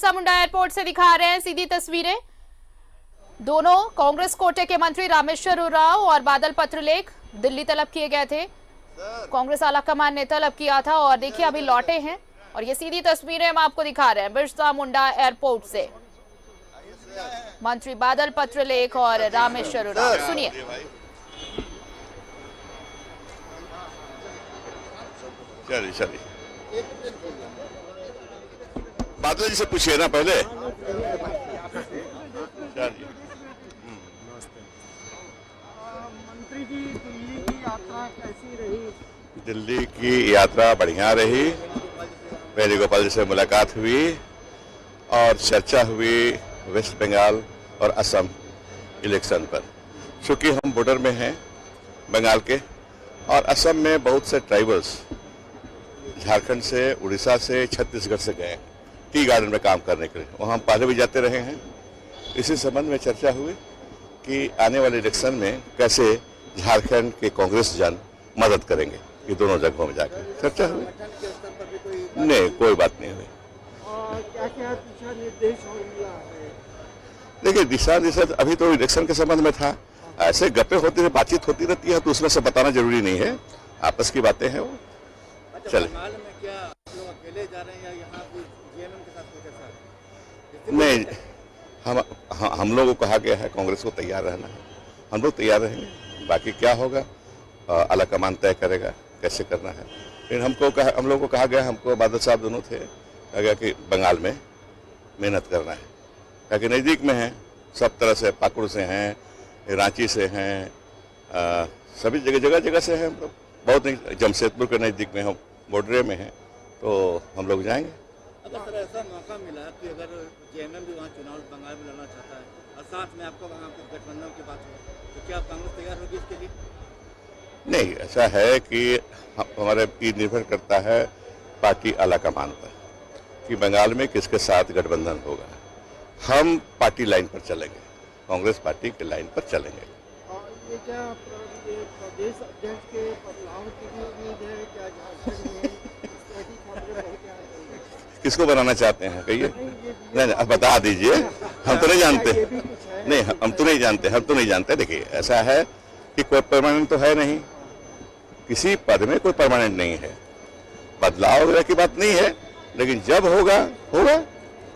Birsa Munda airport से दिखा रहे हैं सीधी तस्वीरें। दोनों कांग्रेस कोटे के मंत्री रामेश्वर उरांव और बादल पत्रलेख दिल्ली तलब किए गए थे। कांग्रेस आलाकमान ने तलब किया था और देखिए अभी लौटे हैं और ये सीधी तस्वीरें हम आपको दिखा रहे हैं बिरसा मुंडा एयरपोर्ट से। मंत्री बादल पत्रलेख और रामेश्वर उरांव, सुनिए। चलिए बादल जी से पूछिए ना पहले। मंत्री जी, दिल्ली की यात्रा कैसी रही? दिल्ली की यात्रा बढ़िया रही। वेणुगोपाल जी से मुलाकात हुई और चर्चा हुई वेस्ट बंगाल और असम इलेक्शन पर। चूंकि हम बॉर्डर में हैं बंगाल के और असम में बहुत से ट्राइबल्स झारखंड से, उड़ीसा से, छत्तीसगढ़ से गए टी गार्डन में काम करने के लिए। वहाँ हम पहले भी जाते रहे हैं। इसी संबंध में चर्चा हुई कि आने वाले इलेक्शन में कैसे झारखंड के कांग्रेस जन मदद करेंगे। ये दोनों जगहों में जाकर चर्चा हुई। नहीं, कोई बात नहीं हुई। क्या-क्या दिशा निर्देश मिला है? देखिए, दिशा निर्देश अभी तो इलेक्शन के संबंध में था। ऐसे गप्पे होती है, बातचीत होती रहती है, तो उसमें से बताना जरूरी नहीं है। आपस की बातें हैं वो। चले बंगाल में क्या आप लोग अकेले जा रहे हैं या यहाँ भी जेएमएम के साथ कोई साथ? नहीं, हम लोगों को कहा गया है कांग्रेस को तैयार रहना है। हम लोग तैयार रहेंगे। बाकी क्या होगा आलाकमान तय करेगा कैसे करना है। लेकिन हम लोगों को कहा गया, हमको बादल साहब दोनों थे, कहा गया कि बंगाल में मेहनत करना है, ताकि नज़दीक में है, सब तरह से, पाकुड़ से हैं, रांची से हैं, सभी जगह से हैं। हम लोग बहुत नहीं, जमशेदपुर के नज़दीक में हम बॉर्डर में हैं, तो हम लोग जाएंगे। अगर सर ऐसा मौका मिला कि अगर जेएमएम भी वहाँ चुनाव बंगाल में लड़ना चाहता है और साथ में आपको वहाँ कुछ गठबंधन की बात हो, तो क्या कांग्रेस तैयार होगी इसके लिए? नहीं, ऐसा है कि हमारे निर्भर करता है पार्टी आलाकमान पर कि बंगाल में किसके साथ गठबंधन होगा। हम पार्टी लाइन पर चलेंगे, कांग्रेस पार्टी की लाइन पर चलेंगे। ये क्या प्रदेश अध्यक्ष के बदलाव की भी उम्मीद है क्या झारखंड में? किसको बनाना चाहते हैं कहिए? नहीं, अब बता दीजिए। हम तो नहीं जानते। नहीं, हम तो नहीं जानते। देखिए, ऐसा है कि कोई परमानेंट तो है नहीं, किसी पद में कोई परमानेंट नहीं है। बदलाव वगैरह की बात नहीं है, लेकिन जब होगा।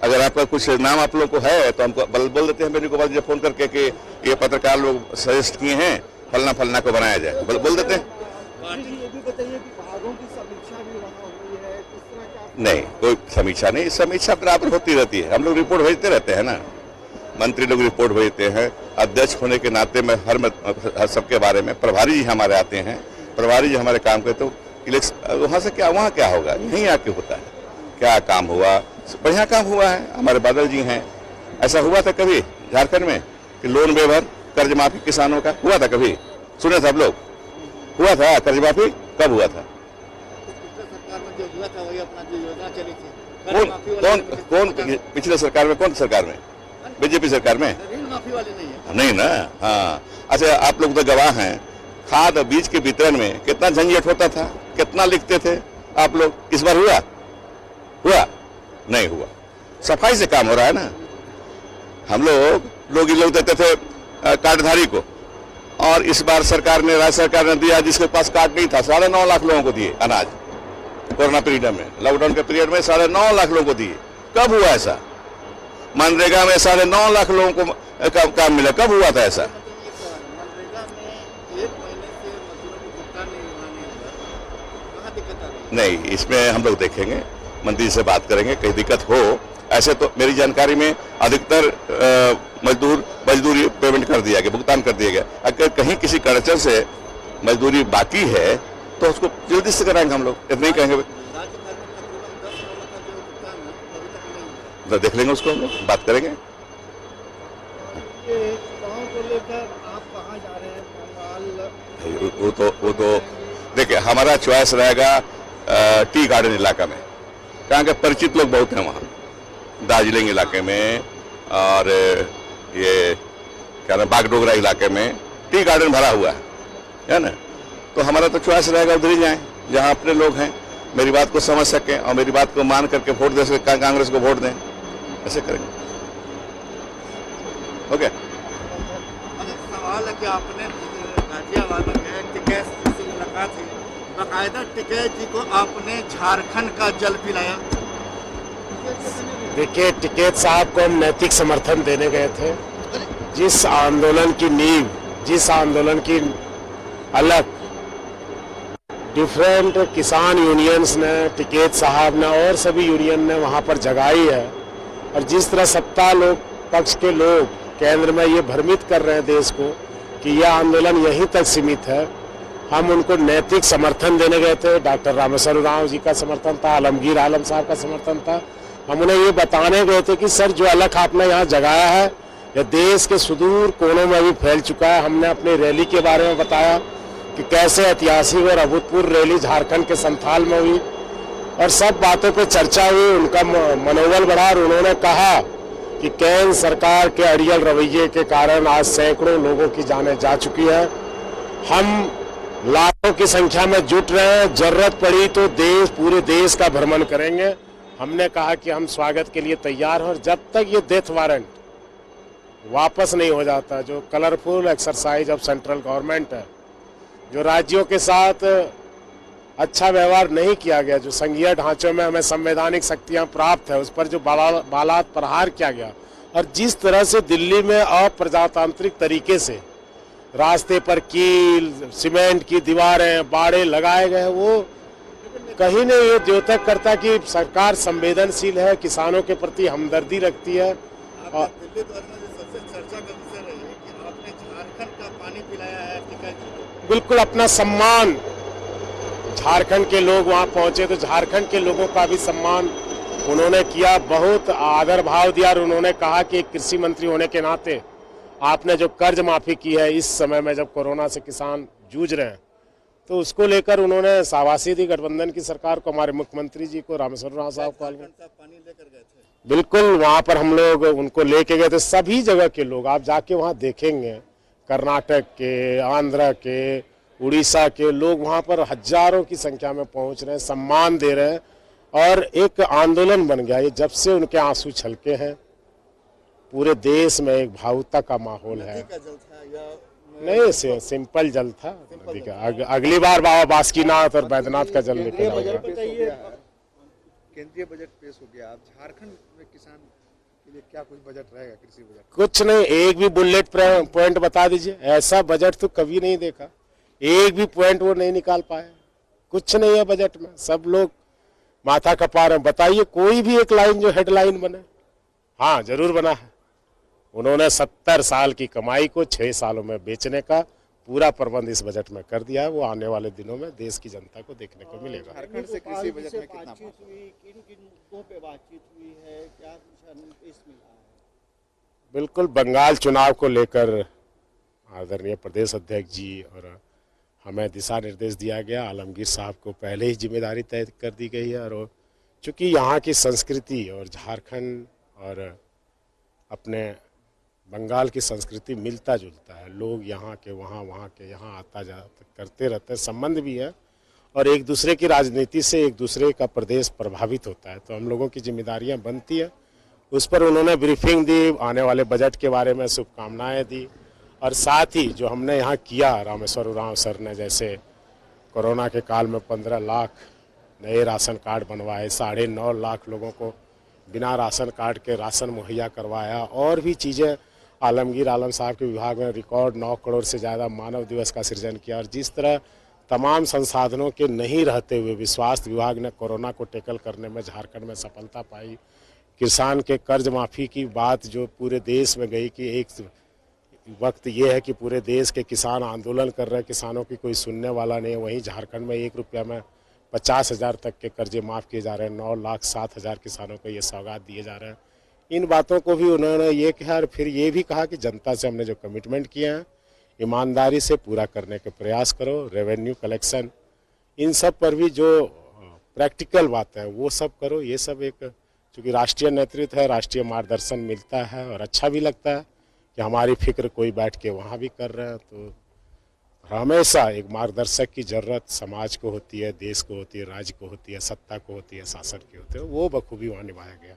अगर आपका कुछ नाम आप लोग को है तो हमको बोल देते हैं वेणुगोपाल जी फोन करके कि ये पत्रकार लोग सजेस्ट किए हैं फलना को बनाया जाए, बोल देते हैं। ये भी बताइए कि भागों की समीक्षा भी वहाँ हुई है, किस तरह का? नहीं, कोई समीक्षा नहीं, समीक्षा बराबर होती रहती है। हम लोग रिपोर्ट भेजते रहते हैं ना, मंत्री लोग रिपोर्ट भेजते हैं। अध्यक्ष होने के नाते में हर सबके बारे में प्रभारी जी हमारे आते हैं, प्रभारी जी हमारे काम करते। तो इलेक्शन वहाँ से क्या, वहाँ क्या होगा, यहीं आके होता है। क्या काम हुआ? बढ़िया काम हुआ है। हमारे बादल जी हैं। ऐसा हुआ था कभी झारखंड में कि लोन वेवर, कर्ज माफी किसानों का हुआ था कभी? सुने सब लोग, हुआ था कर्ज माफी? कब हुआ था? सरकार में जो हुआ था वही अपना जो योजना चली थी। कौन पिछले सरकार में? कौन सरकार में? बीजेपी सरकार में? ऋण माफी वाली नहीं है। नहीं ना। हाँ, अच्छा, आप लोग तो गवाह हैं। खाद और बीज के वितरण में कितना झंझट होता था, कितना लिखते थे आप लोग। इस बार हुआ? नहीं हुआ। सफाई से काम हो रहा है ना। हम लोग देते थे कार्डधारी को, और इस बार राज्य सरकार ने दिया जिसके पास कार्ड नहीं था, 9.5 लाख लोगों को दिए अनाज। कोरोना पीरियड में, लॉकडाउन के पीरियड में 9.5 लाख लोगों को दिए। कब हुआ ऐसा? मनरेगा में 9.5 लाख लोगों को काम मिला। कब हुआ था ऐसा? मनरेगा में 1 महीने से मजदूरों को भुगतान नहीं हुआ, कहाँ दिक्कत आ रही है? नहीं, इसमें हम लोग देखेंगे, मंत्री से बात करेंगे, कहीं दिक्कत हो। ऐसे तो मेरी जानकारी में अधिकतर मजदूरी पेमेंट कर दिया गया, भुगतान कर दिया गया। अगर कहीं किसी कर्मचारी से मजदूरी बाकी है तो उसको जल्दी से कराएंगे हम लोग, इतना ही कहेंगे। राज्य भर में तकरीबन 10 करोड़ का जो भुगतान है अभी तक नहीं हुआ। तो देख लेंगे उसको, हम लोग बात करेंगे। ये चुनाव को लेकर आप कहाँ जा रहे हैं? बंगाल? वो तो देखिए, हमारा चॉइस रहेगा टी गार्डन इलाका में, कहाँ के परिचित लोग बहुत हैं वहाँ, दार्जिलिंग इलाके में और ये क्या नाम बागडोगरा इलाके में टी गार्डन भरा हुआ है ना। तो हमारा तो चॉइस रहेगा उधर ही जाएं जहाँ अपने लोग हैं, मेरी बात को समझ सकें और मेरी बात को मान करके वोट दे सकें, कांग्रेस को वोट दें। ऐसे करेंगे। ओके। सवाल है कि आपने गाजियाबाद में गए, टिकैत से मुलाकात हुई, बाकायदा टिकैत जी को आपने झारखंड का जल पिलाया। देखिए, टिकैत साहब को हम नैतिक समर्थन देने गए थे। जिस आंदोलन की नींव, जिस आंदोलन की अलग डिफरेंट किसान यूनियंस ने, टिकैत साहब ने और सभी यूनियन ने वहां पर जगाई है, और जिस तरह सत्ता लोग पक्ष के लोग केंद्र में ये भ्रमित कर रहे हैं देश को कि यह आंदोलन यहीं तक सीमित है, हम उनको नैतिक समर्थन देने गए थे। डॉक्टर रामेश्वर उरांव जी का समर्थन था, आलमगीर आलम साहब का समर्थन था। हम उन्हें ये बताने गए थे कि सर, जो अलख आपने यहाँ जगाया है यह देश के सुदूर कोनों में भी फैल चुका है। हमने अपनी रैली के बारे में बताया कि कैसे ऐतिहासिक और अभूतपूर्व रैली झारखंड के संथाल में हुई, और सब बातों पे चर्चा हुई, उनका मनोबल बढ़ा, और उन्होंने कहा कि केंद्र सरकार के अड़ियल रवैये के कारण आज सैकड़ों लोगों की जानें जा चुकी है। हम लाखों की संख्या में जुट रहे हैं, जरूरत पड़ी तो पूरे देश का भ्रमण करेंगे। हमने कहा कि हम स्वागत के लिए तैयार हैं, और जब तक ये डेथ वारंट वापस नहीं हो जाता, जो colourful exercise of central government है, जो राज्यों के साथ अच्छा व्यवहार नहीं किया गया, जो संघीय ढांचों में हमें संवैधानिक शक्तियां प्राप्त है, उस पर जो बालात प्रहार किया गया, और जिस तरह से दिल्ली में अप्रजातांत्रिक तरीके से रास्ते पर कील, सीमेंट की दीवारें, बाड़े लगाए गए, वो कहीं नहीं ये द्योतक करता कि सरकार संवेदनशील है, किसानों के प्रति हमदर्दी रखती है। और दिल्ली दौरे में जो सबसे चर्चा का विषय रही है कि आपने झारखंड का पानी पिलाया है टिकैत जी को। बिल्कुल अपना सम्मान, झारखंड के लोग वहां पहुंचे तो झारखंड के लोगों का भी सम्मान उन्होंने किया, बहुत आदर भाव दिया, और उन्होंने कहा कि एक कृषि मंत्री होने के नाते आपने जो कर्ज माफी की है इस समय में जब कोरोना से किसान जूझ रहे हैं, तो उसको लेकर उन्होंने शाबाशी दी गठबंधन की सरकार को, हमारे मुख्यमंत्री जी को, रामेश्वर उरांव साहब को। पानी लेकर गए थे। बिल्कुल, वहां पर हम लोग उनको लेके गए थे। सभी जगह के लोग, आप जाके वहां देखेंगे, कर्नाटक के, आंध्र के, उड़ीसा के लोग वहां पर हजारों की संख्या में पहुंच रहे हैं, सम्मान दे रहे हैं, और एक आंदोलन बन गया ये। जब से उनके आंसू छलके हैं, पूरे देश में एक भावुकता का माहौल है। का जल था या नहीं, सिंपल जल था नदी का। अगली बार बाबा बासुकीनाथ और बैद्यनाथ का जल लेकर आऊंगा। केंद्रीय बजट पेश हो गया, अब झारखंड में किसान के लिए क्या कुछ बजट रहेगा, कृषि बजट? कुछ नहीं, एक भी बुलेट पॉइंट बता दीजिए। ऐसा बजट तो कभी नहीं देखा, एक भी पॉइंट वो नहीं निकाल पाए। कुछ नहीं है बजट में, सब लोग माथा कपा रहे हैं। बताइए कोई भी एक लाइन जो हेडलाइन बने। हाँ, जरूर बना है। उन्होंने 70 साल की कमाई को 6 सालों में बेचने का पूरा प्रबंध इस बजट में कर दिया है। वो आने वाले दिनों में देश की जनता को देखने को मिलेगा। झारखंड से कृषि बजट में कितना बातचीत हुई, किन मुद्दों पे बातचीत हुई है, क्या कुछ निर्देश मिला है? बिल्कुल, बंगाल चुनाव को लेकर आदरणीय प्रदेश अध्यक्ष जी और हमें दिशा निर्देश दिया गया। आलमगीर साहब को पहले ही जिम्मेदारी तय कर दी गई है, और चूँकि यहाँ की संस्कृति और झारखंड और अपने बंगाल की संस्कृति मिलता जुलता है, लोग यहाँ के वहाँ, वहाँ के यहाँ आता जाता करते रहते हैं, संबंध भी है, और एक दूसरे की राजनीति से एक दूसरे का प्रदेश प्रभावित होता है, तो हम लोगों की जिम्मेदारियाँ बनती है। उस पर उन्होंने ब्रीफिंग दी, आने वाले बजट के बारे में शुभकामनाएँ दी, और साथ ही जो हमने यहाँ किया, रामेश्वर उरांव सर ने जैसे कोरोना के काल में 15 लाख नए राशन कार्ड बनवाए, 9.5 लाख लोगों को बिना राशन कार्ड के राशन मुहैया करवाया, और भी चीज़ें आलमगीर आलम साहब के विभाग में रिकॉर्ड 9 करोड़ से ज़्यादा मानव दिवस का सृजन किया, और जिस तरह तमाम संसाधनों के नहीं रहते हुए भी स्वास्थ्य विभाग ने कोरोना को टैकल करने में झारखंड में सफलता पाई। किसान के कर्ज माफ़ी की बात जो पूरे देश में गई कि एक वक्त ये है कि पूरे देश के किसान आंदोलन कर रहे हैं, किसानों की कोई सुनने वाला नहीं है, वहीं झारखंड में 1 रुपया में 50,000 तक के कर्जे माफ़ किए जा रहे हैं। 9,07,000 किसानों को ये सौगात दिए जा रहे हैं। इन बातों को भी उन्होंने ये कहा, और फिर ये भी कहा कि जनता से हमने जो कमिटमेंट किए हैं ईमानदारी से पूरा करने के प्रयास करो। रेवेन्यू कलेक्शन, इन सब पर भी जो प्रैक्टिकल बातें हैं वो सब करो। ये सब एक, चूँकि राष्ट्रीय नेतृत्व है, राष्ट्रीय मार्गदर्शन मिलता है, और अच्छा भी लगता है कि हमारी फिक्र कोई बैठ के वहाँ भी कर रहे हैं। तो हमेशा एक मार्गदर्शक की ज़रूरत समाज को होती है, देश को होती है, राज्य को होती है, सत्ता को होती है, शासन की होती है। वो बखूबी वहाँ निभाया गया।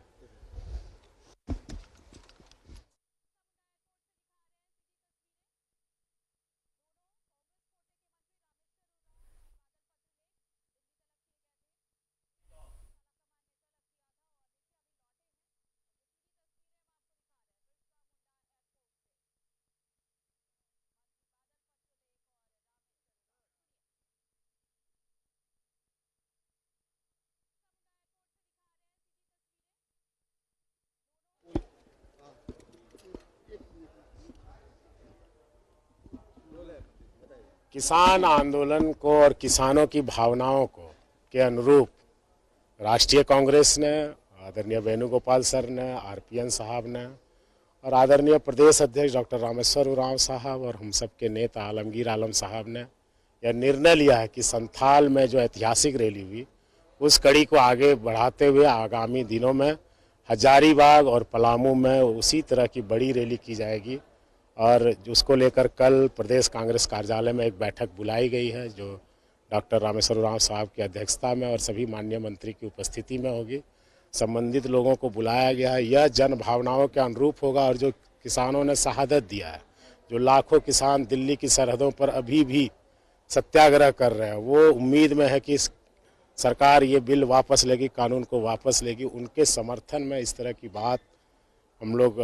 किसान आंदोलन को और किसानों की भावनाओं को के अनुरूप राष्ट्रीय कांग्रेस ने, आदरणीय वेणुगोपाल सर ने, आरपीएन साहब ने और आदरणीय प्रदेश अध्यक्ष डॉक्टर रामेश्वर उरांव साहब और हम सबके नेता आलमगीर आलम साहब ने यह निर्णय लिया है कि संथाल में जो ऐतिहासिक रैली हुई उस कड़ी को आगे बढ़ाते हुए आगामी दिनों में हजारीबाग और पलामू में उसी तरह की बड़ी रैली की जाएगी। और उसको लेकर कल प्रदेश कांग्रेस कार्यालय में एक बैठक बुलाई गई है जो डॉक्टर रामेश्वर उरांव साहब की अध्यक्षता में और सभी माननीय मंत्री की उपस्थिति में होगी। संबंधित लोगों को बुलाया गया है। यह जन भावनाओं के अनुरूप होगा और जो किसानों ने शहादत दिया है, जो लाखों किसान दिल्ली की सरहदों पर अभी भी सत्याग्रह कर रहे हैं, वो उम्मीद में है कि सरकार ये बिल वापस लेगी, कानून को वापस लेगी। उनके समर्थन में इस तरह की बात हम लोग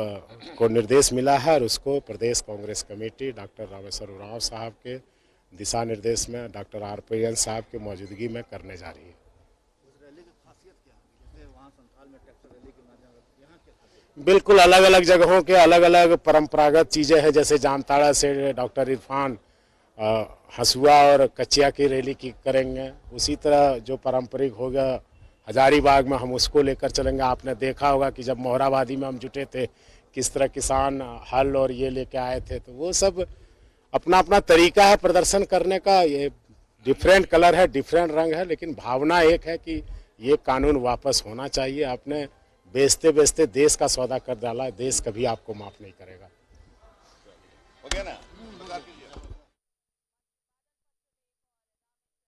को निर्देश मिला है और उसको प्रदेश कांग्रेस कमेटी डॉक्टर रामेश्वर उरांव साहब के दिशा निर्देश में डॉक्टर आरपीएन साहब की मौजूदगी में करने जा रही है। उस रैली की खासियत क्या है? जैसे वहाँ संथाल में ट्रैक्टर रैली के माध्यम से, यहाँ क्या खासियत? बिल्कुल अलग अलग जगहों के अलग अलग परंपरागत चीज़ें हैं। जैसे जामताड़ा से डॉक्टर इरफान हसुआ और कचिया की रैली की करेंगे, उसी तरह जो पारंपरिक होगा हजारीबाग में हम उसको लेकर चलेंगे। आपने देखा होगा कि जब मोहराबादी में हम जुटे थे किस तरह किसान हल और ये लेके आए थे, तो वो सब अपना अपना तरीका है प्रदर्शन करने का। ये डिफरेंट कलर है, डिफरेंट रंग है, लेकिन भावना एक है कि ये कानून वापस होना चाहिए। आपने बेचते बेचते देश का सौदा कर डाला, देश कभी आपको माफ नहीं करेगा। हो गया ना?